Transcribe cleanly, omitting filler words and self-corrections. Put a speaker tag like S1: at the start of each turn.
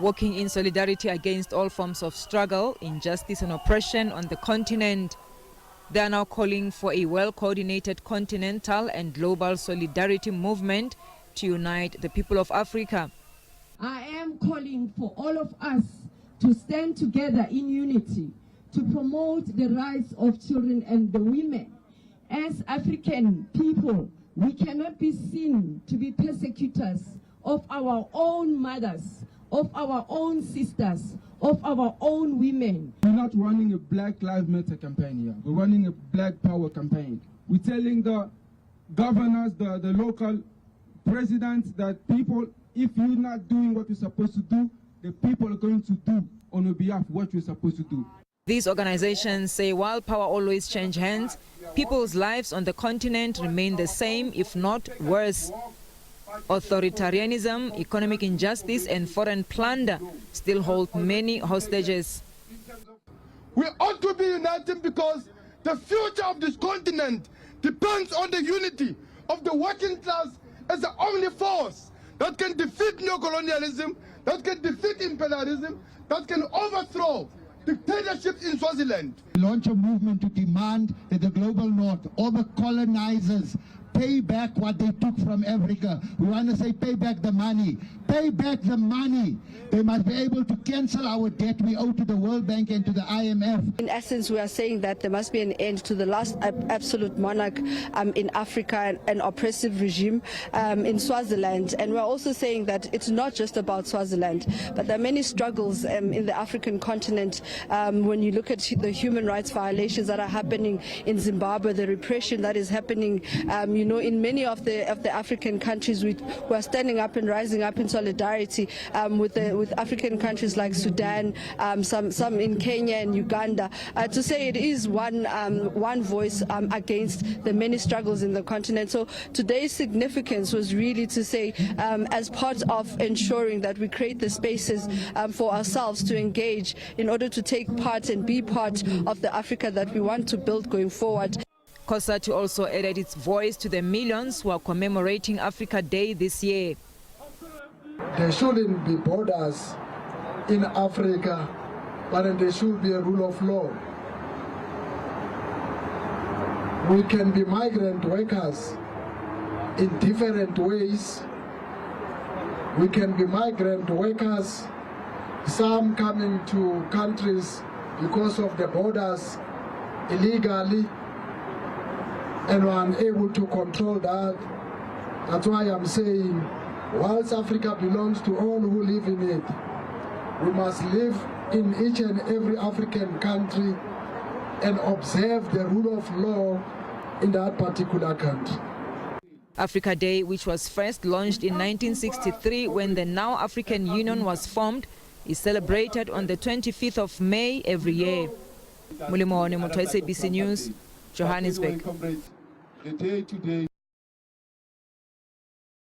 S1: working in solidarity against all forms of struggle, injustice and oppression on the continent. They are now calling for a well-coordinated continental and global solidarity movement to unite the people of Africa.
S2: I am calling for all of us to stand together in unity to promote the rights of children and the women. As African people, we cannot be seen to be persecutors of our own mothers, of our own sisters, of our own women.
S3: We're not running a Black Lives Matter campaign here. We're running a Black Power campaign. We're telling the governors, the local presidents that people, if you're not doing what you're supposed to do, the people are going to do on your behalf what you're supposed to do.
S1: These organizations say while power always changes hands, people's lives on the continent remain the same, if not worse. Authoritarianism, economic injustice and foreign plunder still hold many hostages.
S4: We ought to be united because the future of this continent depends on the unity of the working class as the only force that can defeat neocolonialism, that can defeat imperialism, that can overthrow dictatorship in Swaziland.
S5: Launch a movement to demand that the global north, all the colonizers, pay back what they took from Africa. We want to say pay back the money. Pay back the money. They must be able to cancel our debt we owe to the World Bank and to the IMF.
S6: In essence, we are saying that there must be an end to the last absolute monarch in Africa, an oppressive regime in Swaziland. And we're also saying that it's not just about Swaziland, but there are many struggles in the African continent. When you look at the human rights violations that are happening in Zimbabwe, the repression that is happening, in many of the African countries, we are standing up and rising up in solidarity with African countries like Sudan, some in Kenya and Uganda, to say it is one voice against the many struggles in the continent. So today's significance was really to say, as part of ensuring that we create the spaces for ourselves to engage in order to take part and be part of the Africa that we want to build going forward.
S1: COSATU also added its voice to the millions who are commemorating Africa Day this year.
S7: There shouldn't be borders in Africa, but there should be a rule of law. We can be migrant workers in different ways. We can be migrant workers, some coming to countries because of the borders illegally, and we're unable to control that. That's why I'm saying, whilst Africa belongs to all who live in it, we must live in each and every African country and observe the rule of law in that particular country.
S1: Africa Day, which was first launched in 1963 when the now African Union was formed, is celebrated on the 25th of May every year. Mulimo Onemoto, SABC News, Johannesburg.
S4: The day today